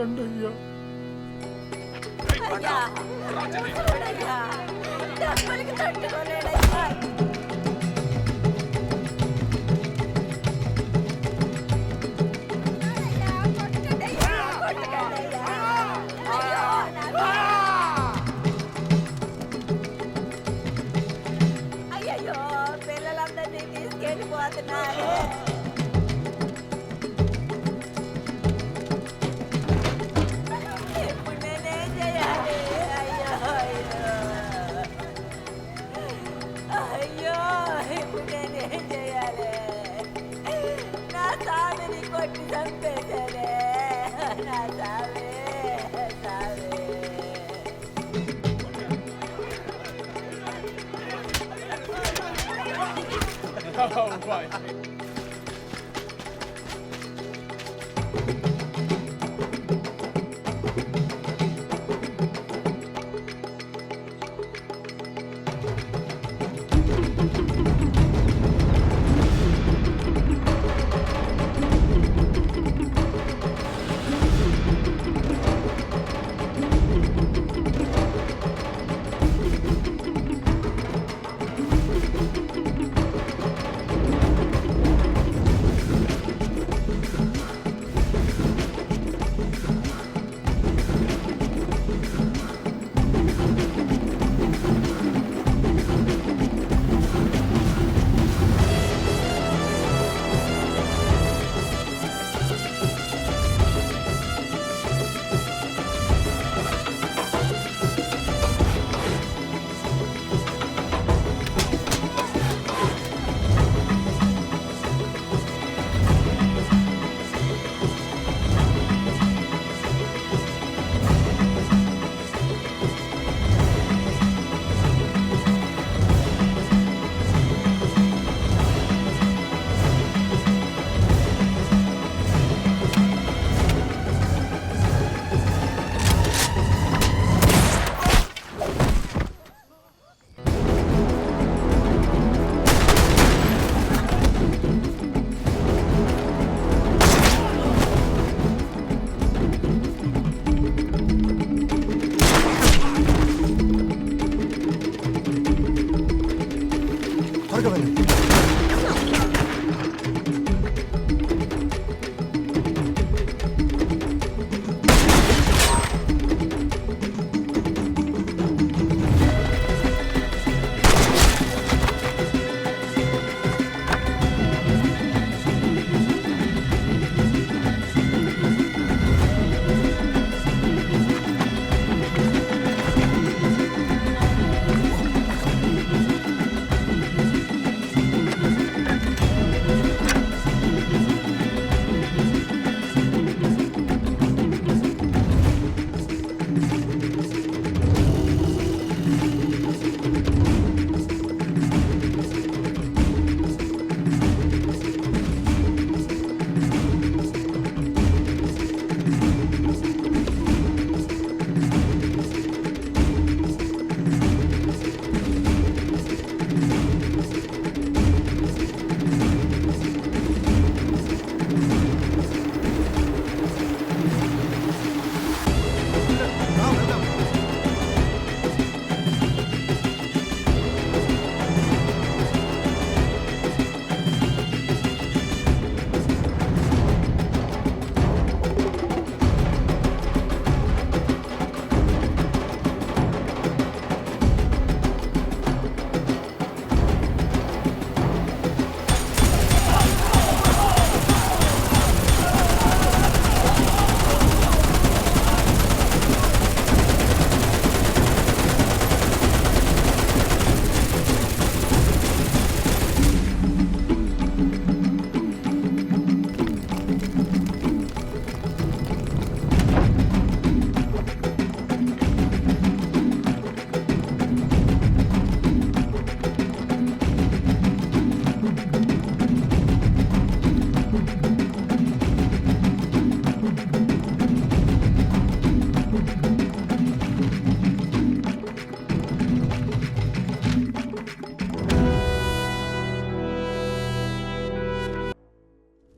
క్షమించండి అయ్యా. అయ్యా చూడయ్యా, డబ్బులకి తట్టుకోలేడయ్యా. అయ్యయ్యో, పిల్లలందరినీ తీసుకెళ్ళిపోతున్నారు. ఇప్పుడు నేనేం చేయాలి? అయ్యో అయ్యో, ఇప్పుడు నేనేం చేయాలి? నా సామిని కొట్టి చంపేశానే, నా సామి సామి. Oh, right.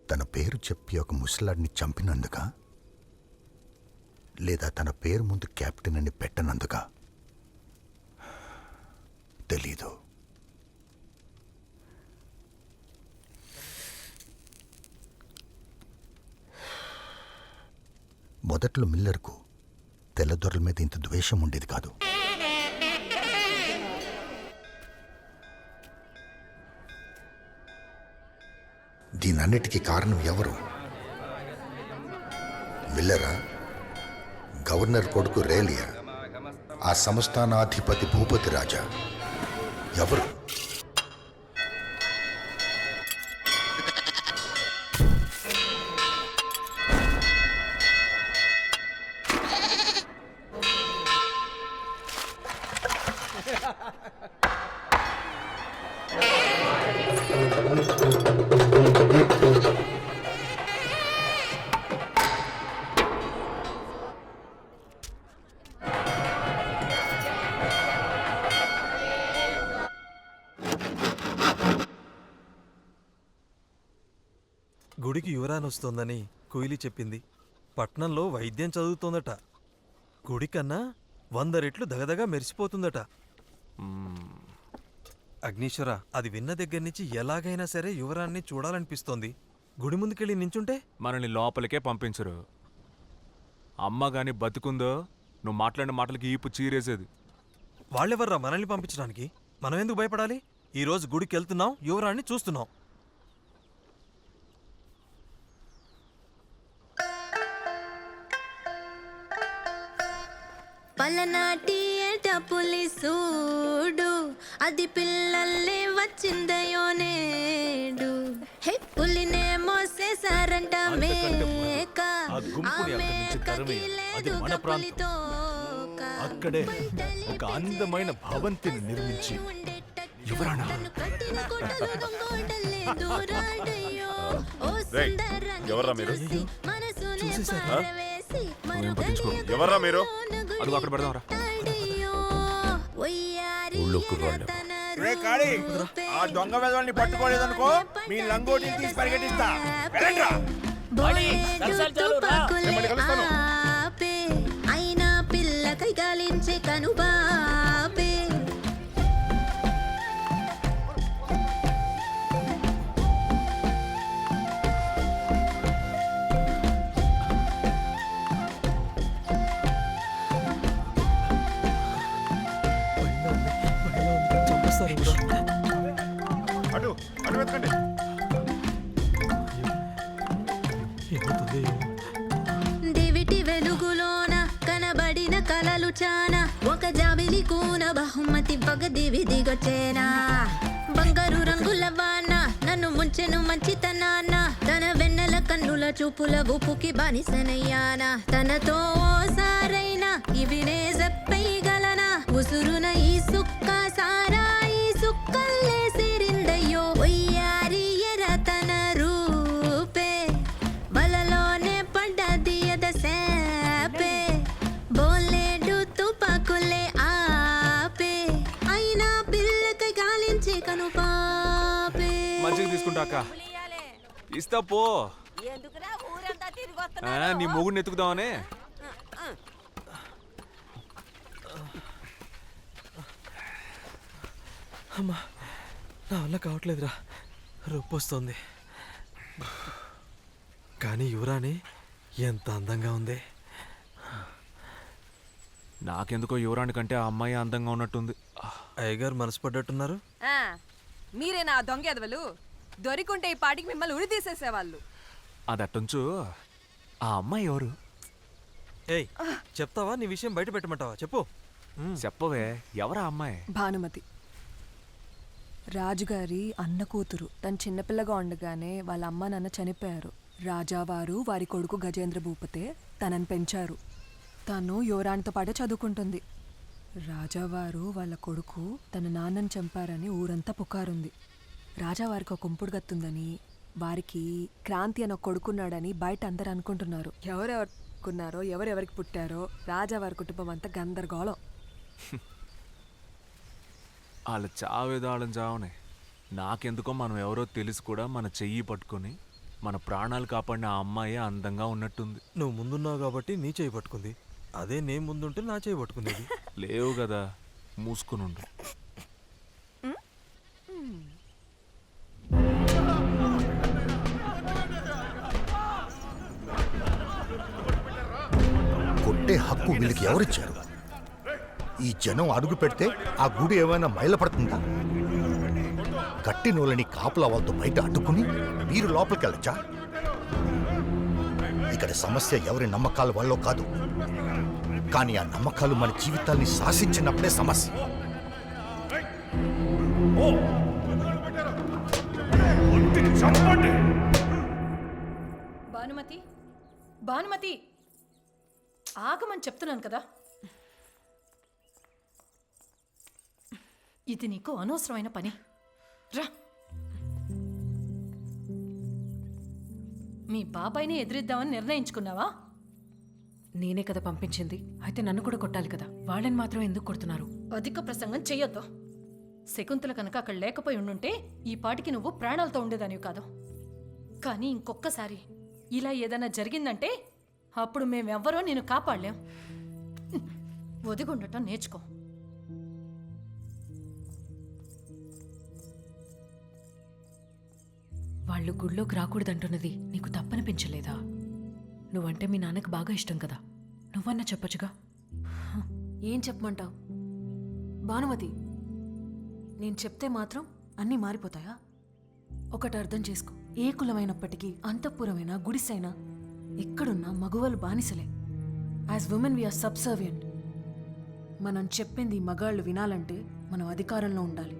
తన పేరు చెప్పి ఒక ముసలాడిని చంపినందుక? లేదా తన పేరు ముందు కెప్టెన్ అని పెట్టనందుక తెలీదు. మొదట్లో మిల్లర్కు తెల్లదొరల మీద ఇంత ద్వేషం ఉండేది కాదు. దీనన్నిటికీ కారణం ఎవరు? మిల్లరా? గవర్నర్ కొడుకు రేలియా? ఆ సంస్థానాధిపతి భూపతి రాజా? ఎవరు? గుడికి యువరాన్ వస్తోందని కుయిలి చెప్పింది. పట్నంలో వైద్యం చదువుతోందట. గుడి కన్నా 100 రెట్లు దగదగా మెరిసిపోతుందట. అగ్నీశ్వర, అది విన్న దగ్గర నుంచి ఎలాగైనా సరే యువరాన్ని చూడాలనిపిస్తోంది. గుడి ముందుకెళ్ళి నించుంటే మనల్ని లోపలికే పంపించరు. అమ్మ గాని బతుకుందో నువ్వు మాట్లాడిన మాటలకి ఈపు చీరేసేది. వాళ్ళెవర్రా మనల్ని పంపించడానికి? మనం ఎందుకు భయపడాలి? ఈరోజు గుడికి వెళ్తున్నాం, యువరాన్ని చూస్తున్నాం. పలనాటి ఏట పులిసూడు, అది పిల్లల్లే వచ్చిందయో నేడు. హే పులినే మోసేసారంట మేక, అక్కడే ఒక అందమైన భవంతిని నిర్మించి యువరాణా ఎవర్రా మీరు? ఎవర్రా మీరు? అదిగో అక్కడ పెడదాంరా. ఊళ్ళో కుర్రాళ్ళు. రే కాళీ, ఆ దొంగ వెధవల్ని పట్టుకోలేదనుకో మీ లంగోటిని తీసి పరిగెట్టిస్తా. వెళ్ళండ్రా. అయినా పిల్లకై గాలించే కనుబాపే. అటు అటు వెతకండి. దివిటి వెలుగులోన కనబడిన కలలు చానా, ఒక జాబిలి కూన బహుమతి పగ దివి దిగొచ్చేనా. బంగారు రంగుల వాన నన్ను ముంచెను మంచితనాన, తన వెన్నెల కన్నుల చూపుల ఊపుకి బానిసనయ్యానా. తనతో ఓసారైనా ఇవి నే చెప్పగలనా, ఉసురున ఈ సుక్క సారా ఈ సుక్కల్లే సిరిందయ్యో. ఒయ్యారి ఎర తన రూపే, బలలోనే పడ్డది ఎద సేపే. బోలేడు తుపాకులే ఆపే, అయినా పిల్లకై గాలించే కను పాపే. మంచిగా తీసుకుంటాక ఇస్తా పో. ఎందుకురా ఊరంతా తిరిగి ఆ, వస్తున్నా? నీ మొగుడిని ఎత్తుకుదామనే. అమ్మా, నా వల్ల కావట్లేదురా, రొప్పొస్తోంది. కానీ యువరాణి ఎంత అందంగా ఉంది. నాకెందుకో యువరాణి కంటే ఆ అమ్మాయి అందంగా ఉన్నట్టుంది. అయ్యగారు మనసు పడ్డట్టున్నారు. ఆ, మీరే నా దొంగ ఎదవలు. దొరికుంటే ఈ పాటికి మిమ్మల్ని ఉరి తీసేసేవాళ్ళు. అదట్టుంచు. ఆ అమ్మాయి ఎవరు? ఏయ్, చెప్తావా? నీ విషయం బయట పెట్టమంటావా? చెప్పు. చెప్పవే, ఎవరా అమ్మాయి? భానుమతి, రాజుగారి అన్న కూతురు. తను చిన్నపిల్లగా ఉండగానే వాళ్ళ అమ్మ నాన్న చనిపోయారు. రాజావారు వారి కొడుకు గజేంద్ర భూపతే తనని పెంచారు. తను యువరాణితో పాటే చదువుకుంటుంది. రాజావారు వాళ్ళ కొడుకు తన నాన్నని చంపారని ఊరంతా పుకారుంది. రాజావారికి ఒక కుంపుడు గత్తుందని, వారికి క్రాంతి అని ఒక కొడుకున్నాడని బయట అందరు అనుకుంటున్నారు. ఎవరెవరుకున్నారో ఎవరెవరికి పుట్టారో రాజావారి కుటుంబం అంతా గందరగోళం. వాళ్ళ చావేదాళ్ళని చావనే. నాకెందుకో మనం ఎవరో తెలిసి కూడా మన చెయ్యి పట్టుకొని మన ప్రాణాలు కాపాడిన ఆ అమ్మాయి అందంగా ఉన్నట్టుంది. నువ్వు ముందున్నావు కాబట్టి నీ చేయి పట్టుకుంది. అదే నేను ముందుంటే నా చేయి పట్టుకునేది. లేవు కదా, మూసుకునుండు. కొట్టే హక్కు వీళ్ళకి ఎవరిచ్చారు? ఈ జనం అడుగు పెడితే ఆ గుడి ఏమైనా మైలపడుతుందా? గట్టి నూలని కాపులా వాళ్ళతో బయట అడ్డుకుని మీరు లోపలికి వెళ్ళొచ్చా? ఇక్కడ సమస్య ఎవరి నమ్మకాల వల్ల కాదు, కానీ ఆ నమ్మకాలు మన జీవితాల్ని శాసించినప్పుడే సమస్య. భానుమతి, భానుమతి, ఆగమని చెప్తున్నాను కదా. ఇది నీకు అనవసరమైన పని. రా, మీ బాబాయిని ఎదిరిద్దామని నిర్ణయించుకున్నావా? నేనే కదా పంపించింది, అయితే నన్ను కూడా కొట్టాలి కదా. వాళ్ళని మాత్రం ఎందుకు కొడుతున్నారు? అధిక ప్రసంగం చెయ్యొద్దు. శకుంతల కనుక అక్కడ లేకపోయి ఉండుంటే ఈ పాటికి నువ్వు ప్రాణాలతో ఉండేదానివి కాదు. కానీ ఇంకొక్కసారి ఇలా ఏదైనా జరిగిందంటే అప్పుడు మేమెవ్వరో నేను కాపాడలేం. ఒదిగుండటం నేర్చుకో. వాళ్ళు గుళ్ళోకి రాకూడదంటున్నది నీకు తప్పనిపించలేదా? నువ్వంటే మీ నాన్నకు బాగా ఇష్టం కదా, నువ్వన్నా చెప్పొచ్చుగా. ఏం చెప్పమంటావు భానుమతి? నేను చెప్తే మాత్రం అన్నీ మారిపోతాయా? ఒకటి అర్థం చేసుకో, ఏ కులమైనప్పటికీ అంతఃపురమైన గుడిసైనా ఎక్కడున్నా మగవాళ్ళు బానిసలే. As women we are subservient. మనం చెప్పింది మగాళ్ళు వినాలంటే మనం అధికారంలో ఉండాలి.